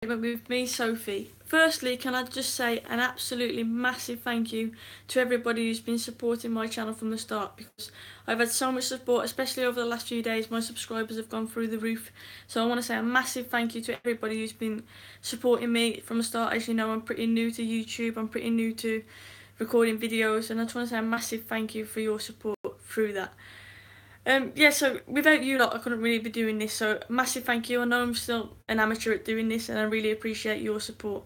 segment with me, Sophie. Firstly, can I just say an absolutely massive thank you to everybody who's been supporting my channel from the start, because I've had so much support, especially over the last few days. My subscribers have gone through the roof, so I want to say a massive thank you to everybody who's been supporting me from the start. As you know, I'm pretty new to YouTube, I'm pretty new to recording videos, and I just want to say a massive thank you for your support through that. So without you lot I couldn't really be doing this, so massive thank you. I know I'm still an amateur at doing this and I really appreciate your support.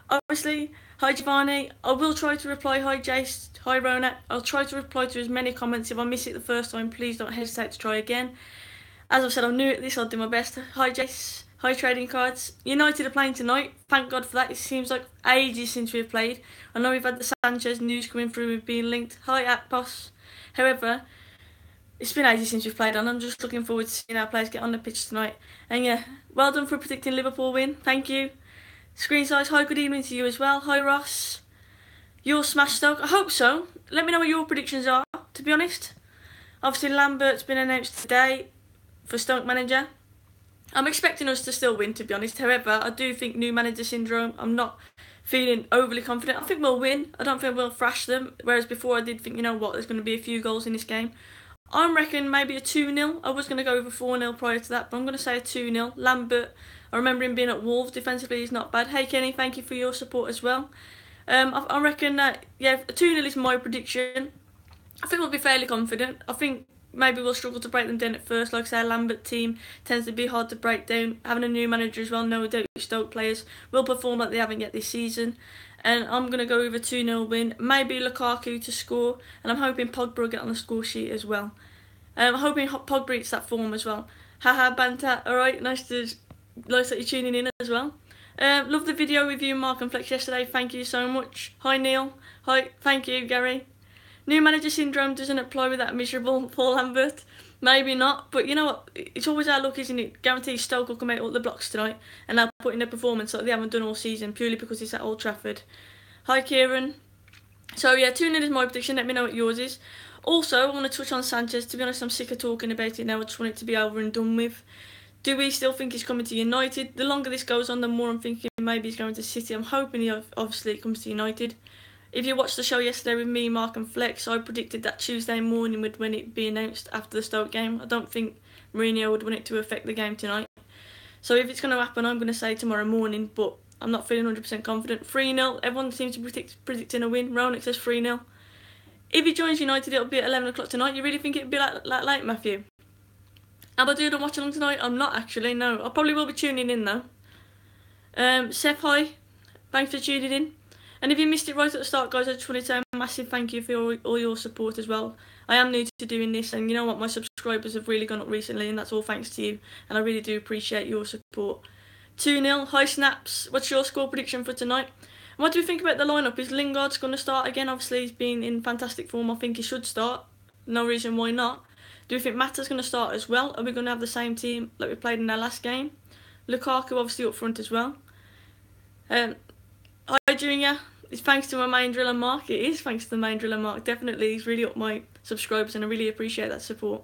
Obviously, hi Giovanni, I will try to reply. Hi Jace, hi Rona, I'll try to reply to as many comments. If I miss it the first time, please don't hesitate to try again. As I've said, I'm new at this, I'll do my best. Hi Jace, hi Trading Cards. United are playing tonight, thank God for that. It seems like ages since we've played. I know we've had the Sanchez news coming through with being linked. Hi Akpos. However, it's been ages since we've played and I'm just looking forward to seeing our players get on the pitch tonight. And yeah, well done for predicting Liverpool win, thank you. Screen size, hi, good evening to you as well. Hi Ross. You'll smash Stoke? I hope so. Let me know what your predictions are, to be honest. Obviously Lambert's been announced today for Stoke manager. I'm expecting us to still win, to be honest. However, I do think new manager syndrome. I'm not feeling overly confident. I think we'll win. I don't think we'll thrash them. Whereas before I did think, you know what, there's going to be a few goals in this game. I reckon maybe a 2-0. I was going to go over 4-0 prior to that, but I'm going to say a 2-0. Lambert, I remember him being at Wolves. Defensively, he's not bad. Hey Kenny, thank you for your support as well. I reckon that, yeah, a 2-0 is my prediction. I think we'll be fairly confident. I think maybe we'll struggle to break them down at first. Like I say, Lambert team tends to be hard to break down. Having a new manager as well, no doubt Stoke players will perform like they haven't yet this season. And I'm going to go with a 2-0 win. Maybe Lukaku to score. And I'm hoping Pogba will get on the score sheet as well. I'm hoping Pogba reaches that form as well. Haha, banter. Alright, nice that you're tuning in as well. Love the video with you, Mark and Flex yesterday. Thank you so much. Hi Neil. Hi, thank you Gary. New manager syndrome doesn't apply with that miserable Paul Lambert. Maybe not, but you know what? It's always our luck, isn't it? Guarantee Stoke will come out all the blocks tonight and they'll put in a performance like they haven't done all season, purely because it's at Old Trafford. Hi Kieran. So yeah, 2-0 is my prediction. Let me know what yours is. Also, I want to touch on Sanchez. To be honest, I'm sick of talking about it now. I just want it to be over and done with. Do we still think he's coming to United? The longer this goes on, the more I'm thinking maybe he's going to City. I'm hoping he obviously comes to United. If you watched the show yesterday with me, Mark and Flex, I predicted that Tuesday morning would when it be announced after the Stoke game. I don't think Mourinho would want it to affect the game tonight. So if it's going to happen, I'm going to say tomorrow morning, but I'm not feeling 100% confident. 3-0, everyone seems to be predicting a win. Ronak says 3-0. If he joins United, it'll be at 11 o'clock tonight. You really think it'll be like late, Matthew? Am I doing a watch along tonight? I'm not actually, no. I probably will be tuning in though. Seth, hi. Thanks for tuning in. And if you missed it right at the start, guys, I just wanted to say a massive thank you for all your support as well. I am new to doing this, and you know what, my subscribers have really gone up recently, and that's all thanks to you. And I really do appreciate your support. 2-0, hi Snaps. What's your score prediction for tonight? And what do you think about the lineup? Is Lingard's going to start again? Obviously, he's been in fantastic form. I think he should start. No reason why not. Do you think Mata's going to start as well? Are we going to have the same team like we played in our last game? Lukaku obviously up front as well. Hi Junior. It's thanks to my main driller Mark. It is thanks to the main driller Mark. Definitely, he's really up my subscribers and I really appreciate that support.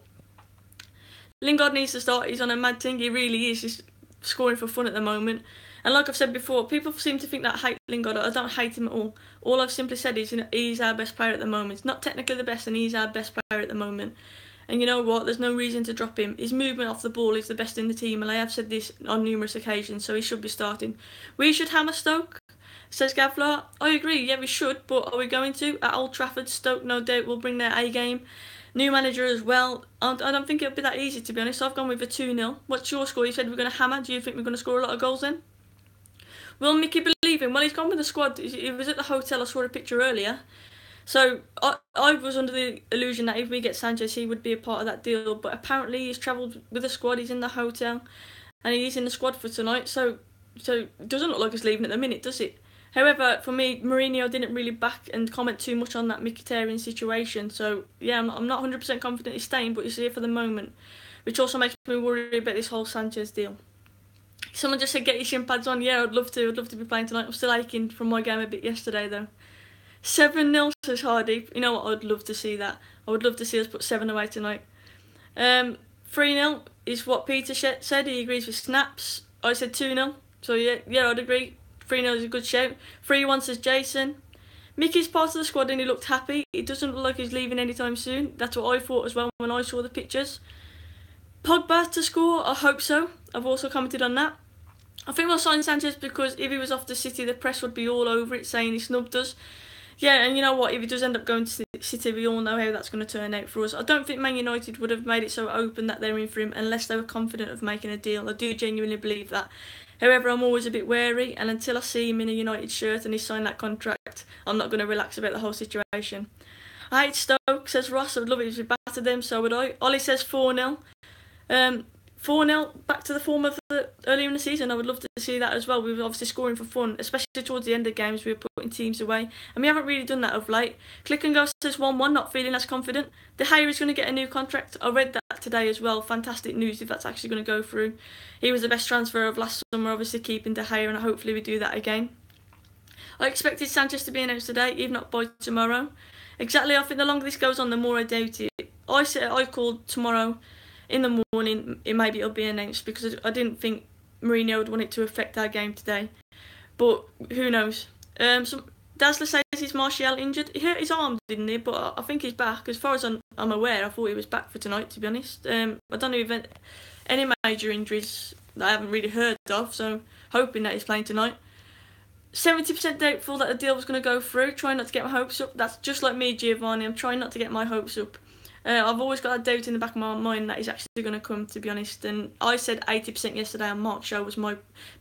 Lingard needs to start. He's on a mad thing. He really is just scoring for fun at the moment. And like I've said before, people seem to think that I hate Lingard. I don't hate him at all. All I've simply said is, you know, he's our best player at the moment. He's not technically the best, and he's our best player at the moment. And you know what? There's no reason to drop him. His movement off the ball is the best in the team, and I have said this on numerous occasions, so he should be starting. We should hammer Stoke, says Gavlar. I agree, yeah, we should, but are we going to? At Old Trafford, Stoke no doubt will bring their A game. New manager as well. I don't think it'll be that easy, to be honest. I've gone with a 2-0. What's your score? You said we're going to hammer. Do you think we're going to score a lot of goals then? Will Mickey believe him? Well, he's gone with the squad. He was at the hotel. I saw a picture earlier. So I was under the illusion that if we get Sanchez, he would be a part of that deal. But apparently he's travelled with the squad. He's in the hotel, and he's in the squad for tonight. So it doesn't look like he's leaving at the minute, does it? However, for me, Mourinho didn't really back and comment too much on that Mkhitaryan situation. So yeah, I'm not 100% confident he's staying, but he's here for the moment, which also makes me worry about this whole Sanchez deal. Someone just said get your shin pads on. Yeah, I'd love to. I'd love to be playing tonight. I'm still aching from my game a bit yesterday though. 7-0 says Hardy. You know what? I'd love to see that. I would love to see us put 7 away tonight. 3-0 is what Peter said. He agrees with Snaps. I said 2-0. So yeah, I'd agree. 3-0 is a good shout. 3-1 says Jason. Mickey's part of the squad and he looked happy. It doesn't look like he's leaving anytime soon. That's what I thought as well when I saw the pictures. Pogba to score, I hope so. I've also commented on that. I think we'll sign Sanchez because if he was off to City, the press would be all over it saying he snubbed us. Yeah, and you know what, if he does end up going to City, we all know how that's going to turn out for us. I don't think Man United would have made it so open that they're in for him unless they were confident of making a deal. I do genuinely believe that. However, I'm always a bit wary, and until I see him in a United shirt and he signed that contract, I'm not going to relax about the whole situation. I hate Stoke, says Ross. I would love it if we battered them, so would I. Ollie says 4-0. 4-0, back to the form of earlier in the season. I would love to see that as well. We were obviously scoring for fun, especially towards the end of games. We were putting teams away, and we haven't really done that of late. Click and Go says 1-1, not feeling as confident. De Gea is going to get a new contract. I read that today as well. Fantastic news if that's actually going to go through. He was the best transfer of last summer, obviously keeping De Gea, and hopefully we do that again. I expected Sanchez to be announced today, if not by tomorrow. Exactly, I think the longer this goes on, the more I doubt it. I called tomorrow in the morning, maybe it'll be announced because I didn't think Mourinho would want it to affect our game today. But who knows? Dazzler says he's Martial injured. He hurt his arm, didn't he? But I think he's back. As far as I'm aware, I thought he was back for tonight, to be honest. I don't know if any major injuries that I haven't really heard of, so hoping that he's playing tonight. 70% doubtful that the deal was going to go through. Trying not to get my hopes up. That's just like me, Giovanni. I'm trying not to get my hopes up. I've always got a doubt in the back of my mind that he's actually going to come, to be honest. And I said 80% yesterday on Mark's show was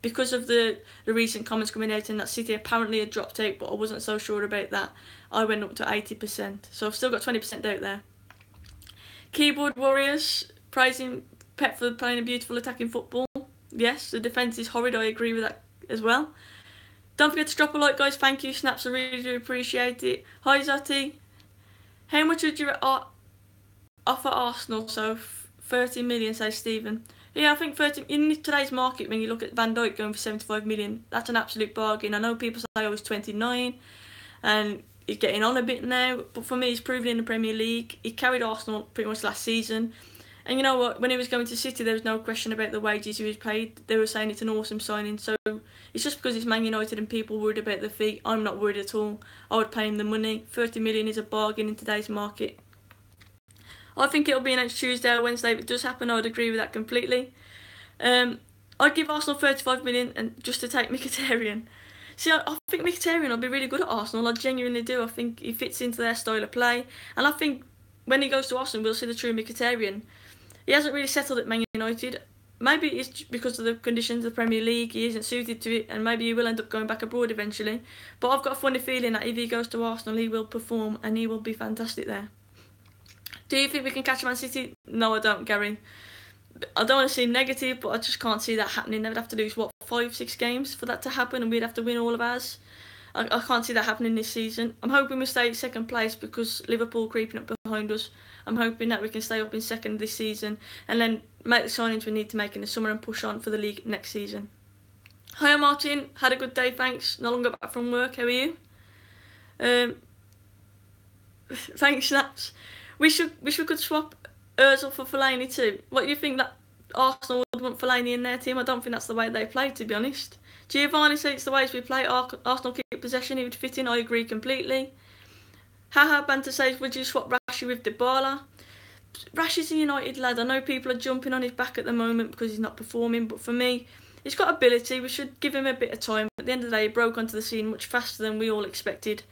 because of the recent comments coming out and that City apparently had dropped out, but I wasn't so sure about that. I went up to 80%. So I've still got 20% doubt there. Keyboard Warriors praising Pep for playing a beautiful attacking football. Yes, the defence is horrid. I agree with that as well. Don't forget to drop a like, guys. Thank you. Snaps, I really do appreciate it. Hi, Zati. How much would you offer Arsenal? So 30 million, says Stephen. Yeah, I think 30 in today's market, when you look at Van Dijk going for 75 million, that's an absolute bargain. I know people say I was 29 and he's getting on a bit now, but for me he's proven in the Premier League. He carried Arsenal pretty much last season. And you know what, when he was going to City, there was no question about the wages he was paid. They were saying it's an awesome signing. So it's just because it's Man United and people worried about the fee. I'm not worried at all. I would pay him the money. 30 million is a bargain in today's market. I think it'll be announced Tuesday or Wednesday. If it does happen, I would agree with that completely. I'd give Arsenal 35 million and just to take Mkhitaryan. See, I think Mkhitaryan will be really good at Arsenal. I genuinely do. I think he fits into their style of play. And I think when he goes to Arsenal, we'll see the true Mkhitaryan. He hasn't really settled at Man United. Maybe it's because of the conditions of the Premier League. He isn't suited to it, and maybe he will end up going back abroad eventually. But I've got a funny feeling that if he goes to Arsenal, he will perform and he will be fantastic there. Do you think we can catch Man City? No, I don't, Gary. I don't want to seem negative, but I just can't see that happening. They would have to lose, 5-6 games for that to happen, and we'd have to win all of ours. I can't see that happening this season. I'm hoping we stay second place because Liverpool creeping up behind us. I'm hoping that we can stay up in second this season and then make the signings we need to make in the summer and push on for the league next season. Hi, Martin. Had a good day, thanks. No longer back from work. How are you? Thanks, Snaps. We could swap Ozil for Fellaini too. What do you think that Arsenal would want Fellaini in their team? I don't think that's the way they play, to be honest. Giovanni says it's the ways we play. Arsenal keep possession, he would fit in. I agree completely. Haha Banter says, would you swap Rashi with Dybala? Rash is a United lad. I know people are jumping on his back at the moment because he's not performing, but for me, he's got ability. We should give him a bit of time. At the end of the day, he broke onto the scene much faster than we all expected.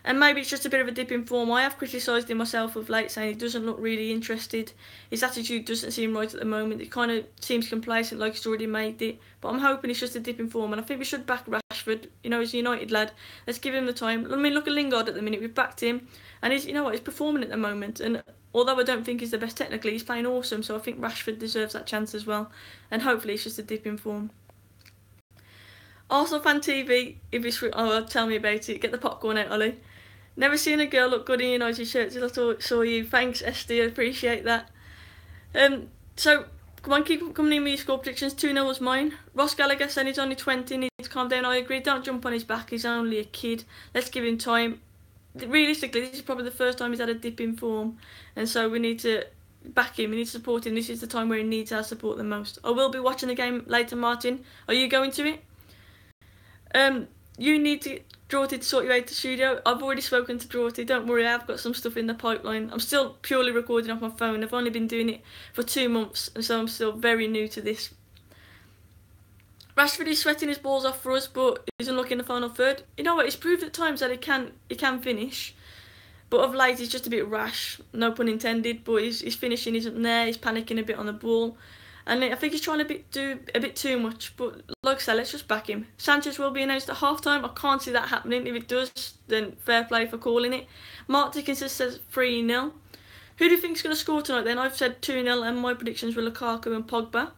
And maybe it's just a bit of a dip in form. I have criticised him myself of late, saying he doesn't look really interested. His attitude doesn't seem right at the moment. He kind of seems complacent, like he's already made it. But I'm hoping it's just a dip in form. And I think we should back Rashford. You know, he's a United lad. Let's give him the time. I mean, look at Lingard at the minute. We've backed him. And he's, you know what, he's performing at the moment. And although I don't think he's the best technically, he's playing awesome. So I think Rashford deserves that chance as well. And hopefully it's just a dip in form. Arsenal Fan TV, if it's tell me about it. Get the popcorn out, Ollie. Never seen a girl look good in United shirts till I saw you. Thanks, SD, I appreciate that. So, come on, keep coming in with your score predictions. 2-0 was mine. Ross Gallagher said he's only 20, needs to calm down. I agree, don't jump on his back, he's only a kid. Let's give him time. Realistically, this is probably the first time he's had a dip in form. And so we need to back him, we need to support him. This is the time where he needs our support the most. I will be watching the game later, Martin. Are you going to it? You need to Draughty to sort you out the studio. I've already spoken to Draughty, don't worry, I've got some stuff in the pipeline. I'm still purely recording off my phone. I've only been doing it for 2 months, and so I'm still very new to this. Rashford is sweating his balls off for us, but he's unlucky in the final third. You know what, he's proved at times that he can finish, but of late he's just a bit rash, no pun intended, but his finishing isn't there, he's panicking a bit on the ball. And I think he's trying to do a bit too much, but like I said, let's just back him. Sanchez will be announced at half-time. I can't see that happening. If it does, then fair play for calling it. Mark Dickinson says 3-0. Who do you think is going to score tonight then? I've said 2-0 and my predictions were Lukaku and Pogba.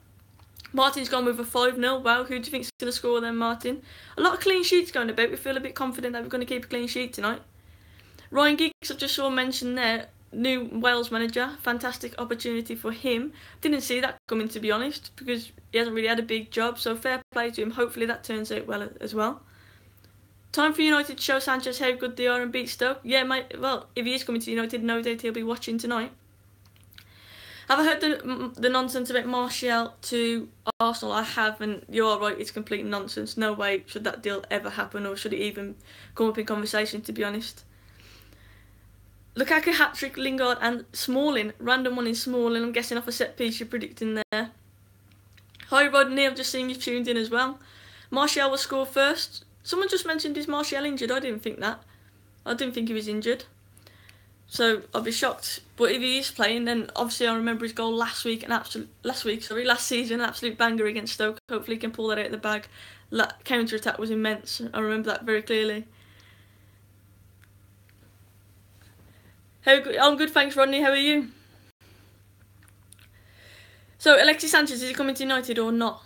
Martin's gone with a 5-0. Wow, who do you think is going to score then, Martin? A lot of clean sheets going about. We feel a bit confident that we're going to keep a clean sheet tonight. Ryan Giggs, I just saw mentioned there. New Wales manager, fantastic opportunity for him. Didn't see that coming, to be honest, because he hasn't really had a big job, so fair play to him. Hopefully that turns out well as well. Time for United to show Sanchez how good they are and beat Stoke. Yeah, mate, well, if he is coming to United, no doubt he'll be watching tonight. Have I heard the nonsense about Martial to Arsenal? I have, and you're right, it's complete nonsense. No way should that deal ever happen, or should it even come up in conversation, to be honest. Lukaku hat-trick, Lingard and Smalling. Random one in Smalling. I'm guessing off a set piece you're predicting there. Hi Rodney, I've just seen you've tuned in as well. Martial will score first. Someone just mentioned, is Martial injured? I didn't think that. I didn't think he was injured. So I'll be shocked. But if he is playing, then obviously I remember his goal last season, an absolute banger against Stoke. Hopefully he can pull that out of the bag. That counter-attack was immense. I remember that very clearly. I'm good, thanks Rodney, how are you? So Alexis Sanchez, is he coming to United or not?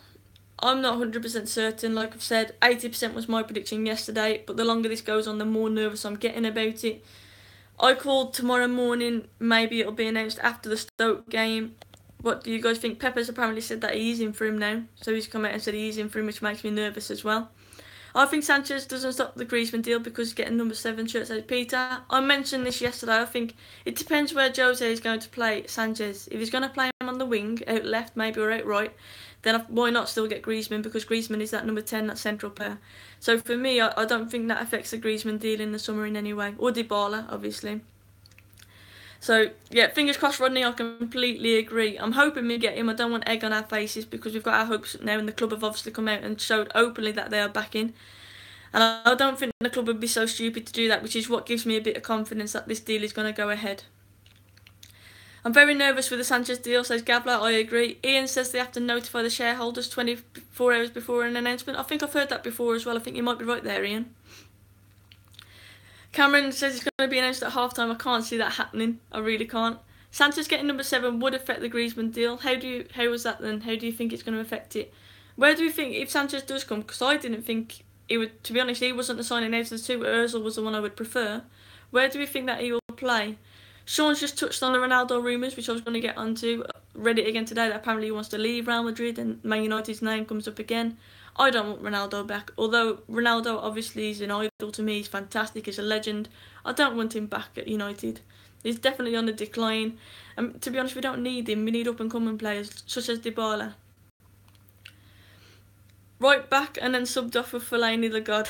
I'm not 100% certain. Like I've said, 80% was my prediction yesterday, but the longer this goes on, the more nervous I'm getting about it. I called tomorrow morning, maybe it'll be announced after the Stoke game. What do you guys think? Pepper's apparently said that he's in for him now, so he's come out and said he's in for him, which makes me nervous as well. I think Sanchez doesn't stop the Griezmann deal because he's getting number 7 shirt, says Peter. I mentioned this yesterday. I think it depends where Jose is going to play Sanchez. If he's going to play him on the wing, out left maybe or out right, then why not still get Griezmann, because Griezmann is that number 10, that central player. So for me, I don't think that affects the Griezmann deal in the summer in any way. Or Dybala, obviously. So, yeah, fingers crossed, Rodney, I completely agree. I'm hoping we get him. I don't want egg on our faces because we've got our hopes now, and the club have obviously come out and showed openly that they are backing. And I don't think the club would be so stupid to do that, which is what gives me a bit of confidence that this deal is going to go ahead. I'm very nervous with the Sanchez deal, says Gavler. I agree. Ian says they have to notify the shareholders 24 hours before an announcement. I think I've heard that before as well. I think you might be right there, Ian. Cameron says it's going to be announced at half-time. I can't see that happening. I really can't. Sanchez getting number 7 would affect the Griezmann deal. How was that then? How do you think it's going to affect it? Where do you think, if Sanchez does come, because I didn't think he would, to be honest, he wasn't the signing out of the two. Ozil was the one I would prefer. Where do we think that he will play? Sean's just touched on the Ronaldo rumours, which I was going to get onto. Read it again today that apparently he wants to leave Real Madrid and Man United's name comes up again. I don't want Ronaldo back. Although Ronaldo obviously is an idol to me, he's fantastic, he's a legend. I don't want him back at United. He's definitely on the decline. And to be honest, we don't need him. We need up-and-coming players such as Dybala. Right back and then subbed off with Fellaini, the god.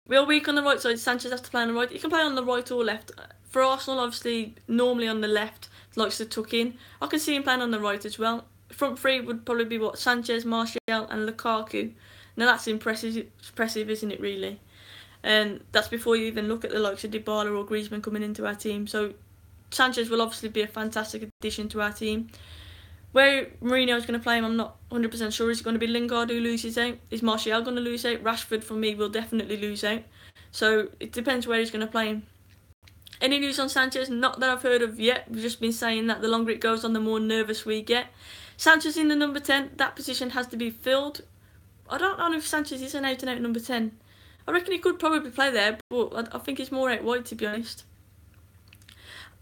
We're weak on the right side. Sanchez has to play on the right. He can play on the right or left. For Arsenal, obviously, normally on the left, likes to tuck in. I can see him playing on the right as well. Front three would probably be what? Sanchez, Martial and Lukaku. Now that's impressive, isn't it, really? And that's before you even look at the likes of Dybala or Griezmann coming into our team. So Sanchez will obviously be a fantastic addition to our team. Where Mourinho is going to play him, I'm not 100% sure. Is it going to be Lingard who loses out? Is Martial going to lose out? Rashford, for me, will definitely lose out. So it depends where he's going to play him. Any news on Sanchez? Not that I've heard of yet. We've just been saying that the longer it goes on, the more nervous we get. Sanchez in the number 10. That position has to be filled. I don't know if Sanchez is an out-and-out number 10. I reckon he could probably play there, but I think he's more out wide, to be honest.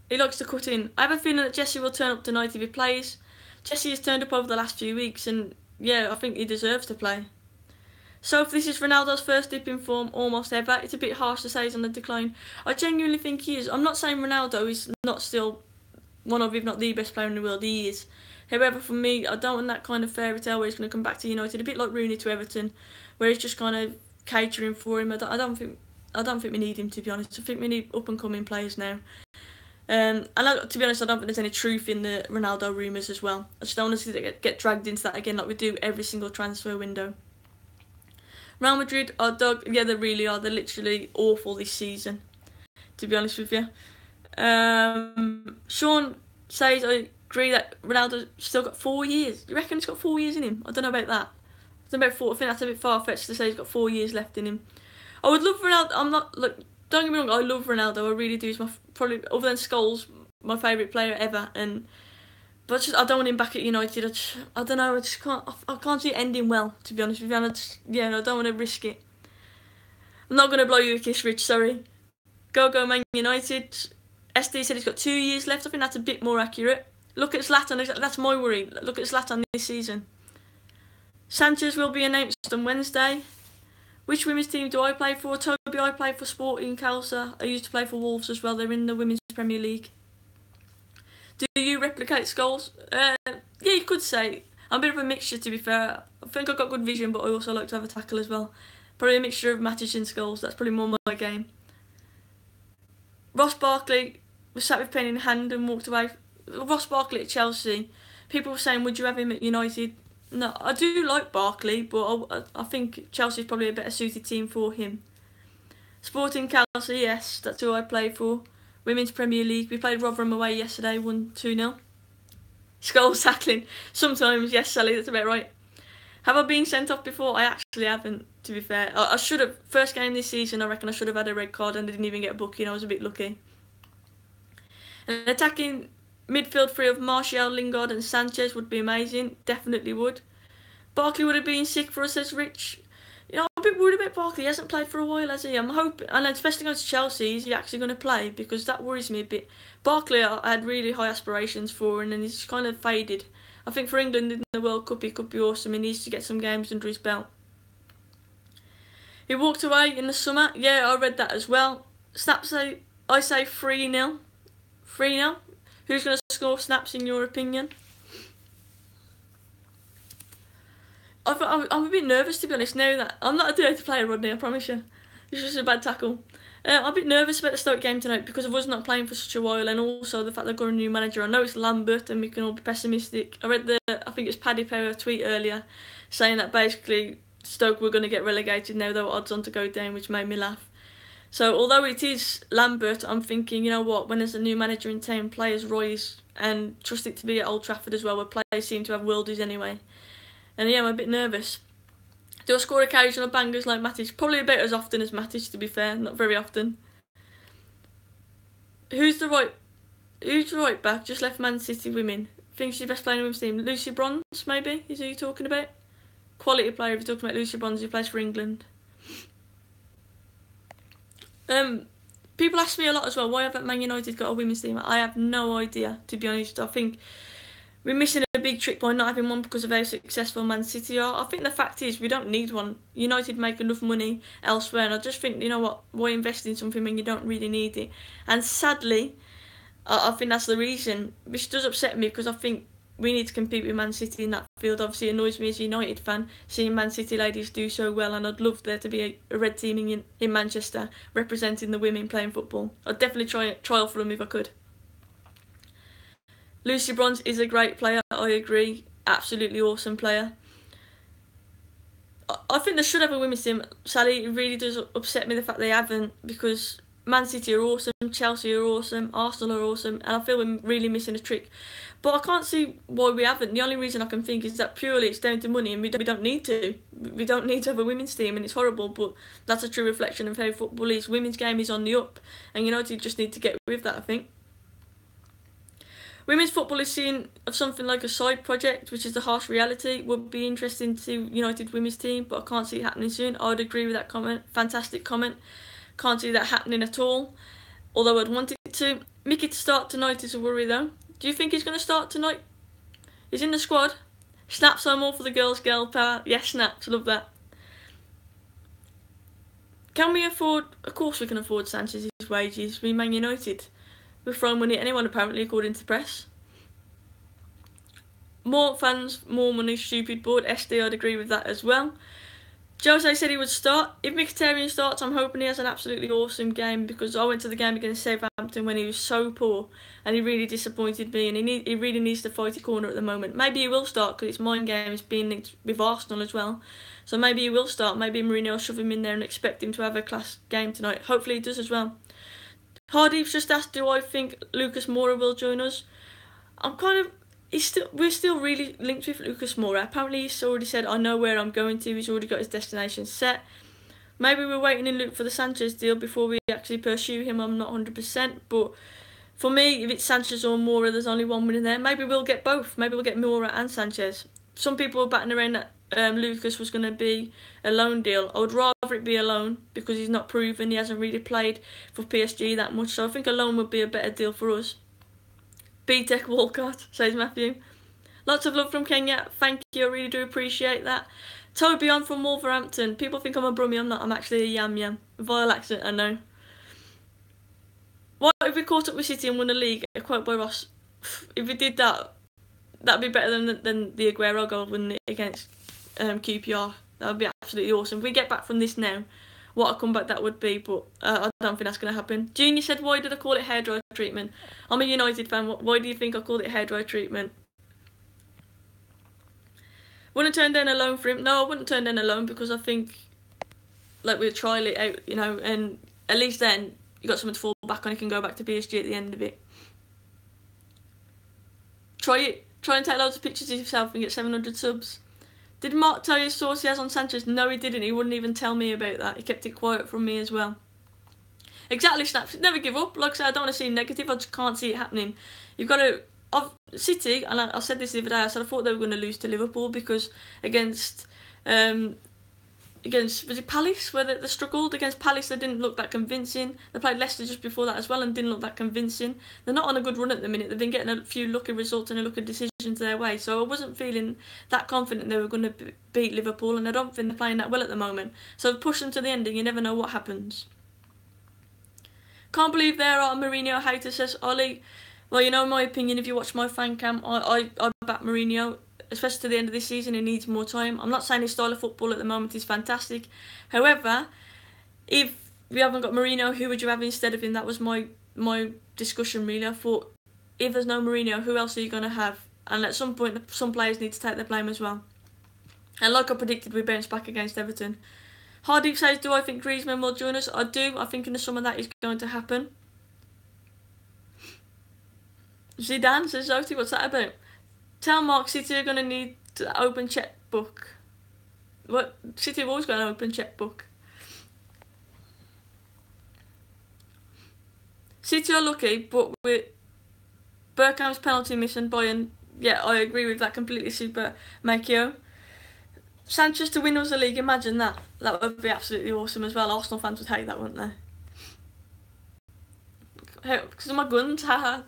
He likes to cut in. I have a feeling that Jesse will turn up tonight if he plays. Jesse has turned up over the last few weeks, and yeah, I think he deserves to play. So if this is Ronaldo's first dip in form almost ever, it's a bit harsh to say he's on the decline. I genuinely think he is. I'm not saying Ronaldo is not still one of, if not the best player in the world. He is. However, for me, I don't want that kind of fairy tale where he's going to come back to United, a bit like Rooney to Everton, where he's just kind of catering for him. I don't think we need him, to be honest. I think we need up and coming players now. And to be honest, I don't think there's any truth in the Ronaldo rumours as well. I just don't want to get dragged into that again, like we do every single transfer window. Real Madrid are dog. Yeah, they really are. They're literally awful this season, to be honest with you. Sean says, I agree that Ronaldo's still got 4 years. You reckon he's got 4 years in him? I don't know about that. I don't know about 4. I think that's a bit far-fetched to say he's got 4 years left in him. I would love Ronaldo. I'm not, look, don't get me wrong, I love Ronaldo. I really do. He's probably, other than Scholes, my favourite player ever. But I don't want him back at United. I don't know. I can't see it ending well, to be honest with you. I don't want to risk it. I'm not going to blow you a kiss, Rich. Sorry. Go Man United. SD said he's got 2 years left. I think that's a bit more accurate. Look at Zlatan. That's my worry. Look at Zlatan this season. Sanchez will be announced on Wednesday. Which women's team do I play for? Toby, I play for Sporting Calcer. I used to play for Wolves as well. They're in the Women's Premier League. Do you replicate Scholes? Yeah, you could say. I'm a bit of a mixture, to be fair. I think I've got good vision, but I also like to have a tackle as well. Probably a mixture of Matic and Scholes. That's probably more my game. Ross Barkley was sat with pen in hand and walked away. Ross Barkley at Chelsea. People were saying, would you have him at United? No, I do like Barkley, but I think Chelsea's probably a better suited team for him. Sporting Calcer, yes, that's who I play for. Women's Premier League. We played Rotherham away yesterday, won 2-0. Scholes tackling. Sometimes, yes, Sally, that's about right. Have I been sent off before? I actually haven't, to be fair. I should have. First game this season, I reckon I should have had a red card and I didn't even get a booking. I was a bit lucky. An attacking midfield three of Martial, Lingard and Sanchez would be amazing. Definitely would. Barkley would have been sick for us, says Rich. You know, I'm a bit worried about Barkley. He hasn't played for a while, has he? I'm hoping, and especially against Chelsea, is he actually going to play? Because that worries me a bit. Barkley, I had really high aspirations for, and then he's kind of faded. I think for England in the World Cup, he could be awesome. He needs to get some games under his belt. He walked away in the summer. Yeah, I read that as well. Snaps say, I say 3-0. 3-0. Who's going to score snaps in your opinion? I'm a bit nervous, to be honest, now that I'm not a dirty player, Rodney, I promise you. It's just a bad tackle. I'm a bit nervous about the Stoke game tonight because of us not playing for such a while, and also the fact they've got a new manager. I know it's Lambert and we can all be pessimistic. I read I think it's Paddy Power tweet earlier saying that basically Stoke were going to get relegated now, they were odds on to go down, which made me laugh. So although it is Lambert, I'm thinking, you know what, when there's a new manager in town, players rise, and trust it to be at Old Trafford as well, where players seem to have worldies anyway. And yeah, I'm a bit nervous. Do I score occasional bangers like Matic? Probably about as often as Matic, to be fair. Not very often. Who's the right back? Just left Man City women. Thinks she's best player in the women's team. Lucy Bronze, maybe, is who you're talking about? Quality player if you're talking about Lucy Bronze, who plays for England. People ask me a lot as well, why haven't Man United got a women's team? I have no idea, to be honest. I think we're missing a big trick by not having one because of how successful Man City are. I think the fact is we don't need one. United make enough money elsewhere, and I just think, you know what, why invest in something when you don't really need it? And sadly, I think that's the reason, which does upset me because I think we need to compete with Man City in that field. Obviously, it annoys me as a United fan seeing Man City ladies do so well, and I'd love there to be a red team in Manchester representing the women playing football. I'd definitely trial for them if I could. Lucy Bronze is a great player, I agree. Absolutely awesome player. I think they should have a women's team. Sadly, it really does upset me the fact they haven't, because Man City are awesome, Chelsea are awesome, Arsenal are awesome, and I feel we're really missing a trick. But I can't see why we haven't. The only reason I can think is that purely it's down to money, and we don't need to. We don't need to have a women's team, and it's horrible, but that's a true reflection of how football is. Women's game is on the up, and United just need to get with that, I think. Women's football is seen of something like a side project, which is the harsh reality. Would be interesting to United women's team, but I can't see it happening soon. I would agree with that comment. Fantastic comment. Can't see that happening at all, although I'd want it to. Mickey to start tonight is a worry though. Do you think he's going to start tonight? He's in the squad. Snaps are more for the girls' girl power. Yes, snaps. Love that. Can we afford? Of course we can afford Sanchez's wages. We Man United. with throwing money at anyone, apparently, according to the press. More fans, more money, stupid board. SD, I'd agree with that as well. Jose said he would start. If Mkhitaryan starts, I'm hoping he has an absolutely awesome game, because I went to the game against Southampton when he was so poor and he really disappointed me, and he really needs to fight a corner at the moment. Maybe he will start because it's mind games being linked with Arsenal as well. So maybe he will start. Maybe Mourinho will shove him in there and expect him to have a class game tonight. Hopefully he does as well. Hardeep's just asked, do I think Lucas Moura will join us? We're still really linked with Lucas Moura. Apparently he's already said, I know where I'm going to. He's already got his destination set. Maybe we're waiting in loop for the Sanchez deal before we actually pursue him. I'm not 100%. But for me, if it's Sanchez or Moura, there's only one winner there. Maybe we'll get both. Maybe we'll get Moura and Sanchez. Some people were batting around that Lucas was going to be a loan deal. I would rather it be a loan because he's not proven. He hasn't really played for PSG that much. So I think a loan would be a better deal for us. B-Tech Walcott, says Matthew. Lots of love from Kenya. Thank you, I really do appreciate that. Toby, I'm from Wolverhampton. People think I'm a Brummie, I'm not. I'm actually a Yam Yam. Vile accent, I know. What if we caught up with City and won the league? A quote by Ross. If we did that, that'd be better than the Aguero goal, wouldn't it, against QPR? That would be absolutely awesome. If we get back from this now, what a comeback that would be, but I don't think that's going to happen. Junior said, why did I call it hairdryer treatment? I'm a United fan. Why do you think I called it hairdryer treatment? Wouldn't turn down a loan for him. No, I wouldn't turn down a loan because I think we'll trial it out, and at least then you got something to fall back on. You can go back to PSG at the end of it. Try it. Try and take loads of pictures of yourself and get 700 subs. Did Mark tell you the source he has on Sanchez? No, he didn't. He wouldn't even tell me about that. He kept it quiet from me as well. Exactly, Snaps. Never give up. Like I said, I don't want to seem negative. I just can't see it happening. You've got to... City, and I said this the other day, I said I thought they were going to lose to Liverpool because against was it Palace, where they struggled? Against Palace, they didn't look that convincing. They played Leicester just before that as well and didn't look that convincing. They're not on a good run at the minute. They've been getting a few lucky results and a lucky decisions their way. So I wasn't feeling that confident they were going to beat Liverpool, and I don't think they're playing that well at the moment. So push them to the end and you never know what happens. Can't believe there are Mourinho haters, says Ollie. Well, you know my opinion, if you watch my fan cam, I back Mourinho, especially to the end of this season. He needs more time. I'm not saying his style of football at the moment is fantastic. However, if we haven't got Mourinho, who would you have instead of him? That was my discussion, really. I thought, if there's no Mourinho, who else are you going to have? And at some point, some players need to take their blame as well. And like I predicted, we bounced back against Everton. Hardeep says, do I think Griezmann will join us? I do. I think in the summer that is going to happen. Zidane says, Zoti, what's that about? Tell Mark City are going to need to open checkbook. What? City have always got an open checkbook. City are lucky, but with Bergkamp's penalty miss and Bayern, yeah, I agree with that completely. Super Makio. Sanchez to win us the league, imagine that. That would be absolutely awesome as well. Arsenal fans would hate that, wouldn't they? Because of my guns, haha.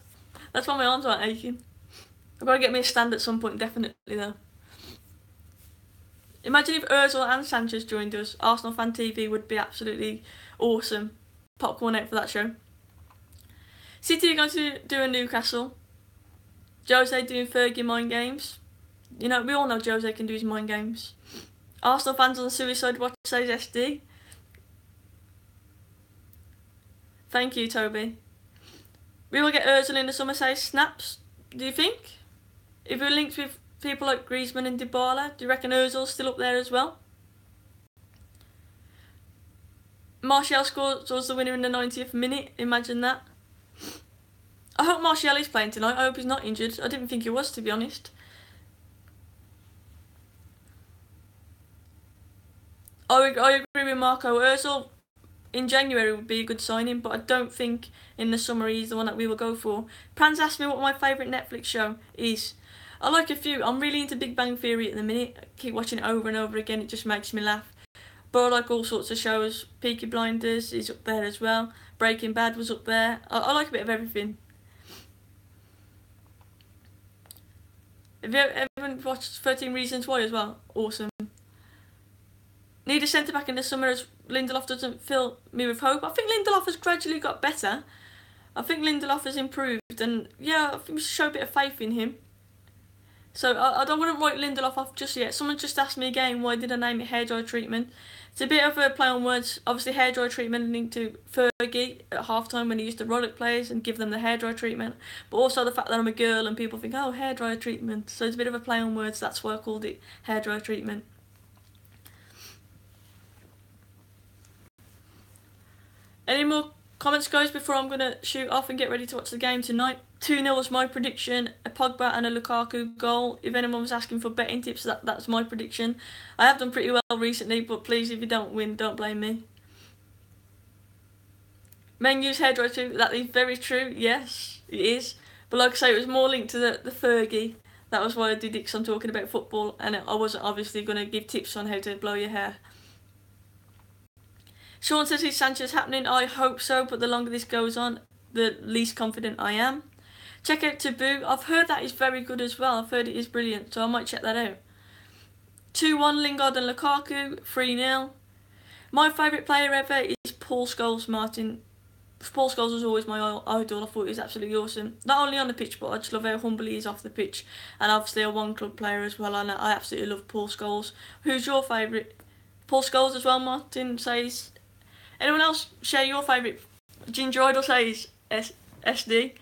That's why my arms aren't aching. I've got to get me a stand at some point, definitely, though. Imagine if Ozil and Sanchez joined us. Arsenal Fan TV would be absolutely awesome. Popcorn out for that show. City are going to do a Newcastle. Jose doing Fergie mind games. You know, we all know Jose can do his mind games. Arsenal fans on suicide watch, says SD. Thank you, Toby. We will get Ozil in the summer, says Snaps. Do you think? If we're linked with people like Griezmann and Dybala, do you reckon Ozil's still up there as well? Martial scores the winner in the 90th minute. Imagine that. I hope Martial is playing tonight. I hope he's not injured. I didn't think he was, to be honest. I agree with Marco. Ozil in January would be a good signing, but I don't think in the summer he's the one that we will go for. Pans asked me what my favourite Netflix show is. I like a few. I'm really into Big Bang Theory at the minute. I keep watching it over and over again. It just makes me laugh. But I like all sorts of shows. Peaky Blinders is up there as well. Breaking Bad was up there. I like a bit of everything. Have you ever watched 13 Reasons Why as well? Awesome. Need a centre-back in the summer as Lindelof doesn't fill me with hope. I think Lindelof has gradually got better. I think Lindelof has improved, and yeah, I think we should show a bit of faith in him. So I wouldn't write Lindelof off just yet. Someone just asked me again, why did I name it hairdryer treatment? It's a bit of a play on words. Obviously, hairdryer treatment linked to Fergie at halftime when he used to roll up players and give them the hairdryer treatment. But also the fact that I'm a girl and people think, oh, hairdryer treatment. So it's a bit of a play on words. That's why I called it hairdryer treatment. Any more comments, guys, before I'm going to shoot off and get ready to watch the game tonight? 2-0 was my prediction, a Pogba and a Lukaku goal. If anyone was asking for betting tips, that's my prediction. I have done pretty well recently, but please, if you don't win, don't blame me. Men use hairdryer too. That is very true, yes, it is. But like I say, it was more linked to the Fergie. That was why I did it, because I'm talking about football, and I wasn't obviously going to give tips on how to blow your hair. Sean says, is Sanchez happening? I hope so, but the longer this goes on, the least confident I am. Check out Taboo. I've heard that is very good as well. I've heard it is brilliant, so I might check that out. 2-1 Lingard and Lukaku. 3-0. My favourite player ever is Paul Scholes, Martin. Paul Scholes was always my idol. I thought he was absolutely awesome. Not only on the pitch, but I just love how humble he is off the pitch. And obviously a one-club player as well, and I absolutely love Paul Scholes. Who's your favourite? Paul Scholes as well, Martin says. Anyone else share your favourite? Ginger Idol says SD.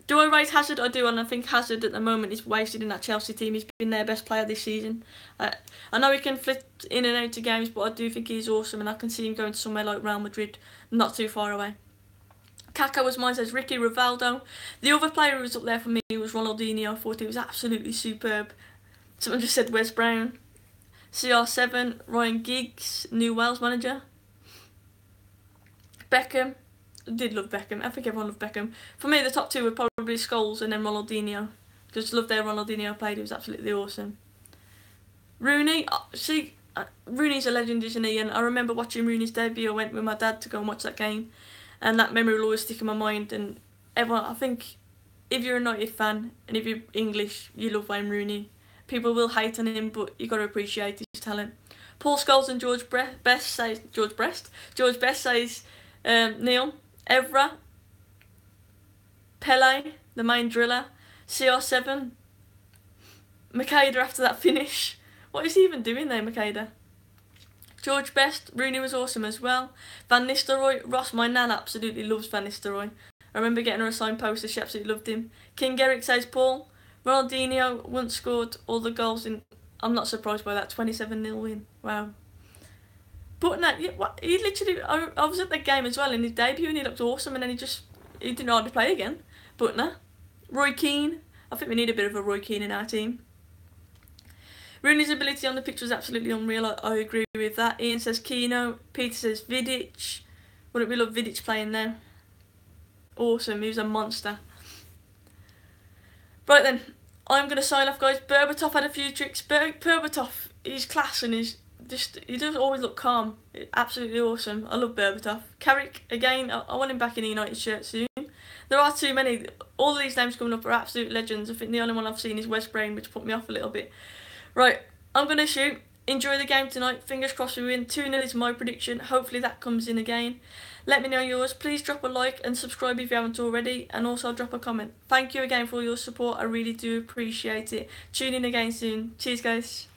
Do I rate Hazard? I do, and I think Hazard at the moment is wasted in that Chelsea team. He's been their best player this season. I know he can flit in and out of games, but I do think he's awesome, and I can see him going to somewhere like Real Madrid, not too far away. Kaka was mine, says Ricky. Rivaldo. The other player who was up there for me was Ronaldinho. I thought he was absolutely superb. Someone just said Wes Brown. CR7, Ryan Giggs, new Wales manager. Beckham. I did love Beckham. I think everyone loved Beckham. For me, the top two were probably Scholes and then Ronaldinho. Just loved how Ronaldinho played. He was absolutely awesome. Rooney. Rooney's a legend, isn't he? And I remember watching Rooney's debut. I went with my dad to go and watch that game. And that memory will always stick in my mind. And everyone, I think, if you're a United fan and if you're English, you love Wayne Rooney. People will hate on him, but you've got to appreciate his talent. Paul Scholes and George Best says Neil. Evra, Pele, the main driller, CR7, Makeda after that finish. What is he even doing there, Makeda? George Best, Rooney was awesome as well. Van Nistelrooy, Ross, my nan absolutely loves Van Nistelrooy. I remember getting her a signed poster, she absolutely loved him. King Eric says Paul. Ronaldinho once scored all the goals in, I'm not surprised by that, 27-0 win. Wow. But no, he literally, I was at the game as well in his debut and he looked awesome, and then he didn't hardly play again. But no. Roy Keane, I think we need a bit of a Roy Keane in our team. Rooney's ability on the pitch was absolutely unreal, I agree with that. Ian says Keno, Peter says Vidic. Wouldn't we love Vidic playing there? Awesome, he was a monster. Right then, I'm going to sign off, guys. Berbatov had a few tricks. Berbatov, he's class and he does always look calm. Absolutely awesome. I love Berbatov. Carrick, again, I want him back in a United shirt soon. There are too many. All of these names coming up are absolute legends. I think the only one I've seen is Wes Brown, which put me off a little bit. Right, I'm going to shoot. Enjoy the game tonight. Fingers crossed we win. 2-0 is my prediction. Hopefully that comes in again. Let me know yours. Please drop a like and subscribe if you haven't already. And also drop a comment. Thank you again for all your support. I really do appreciate it. Tune in again soon. Cheers, guys.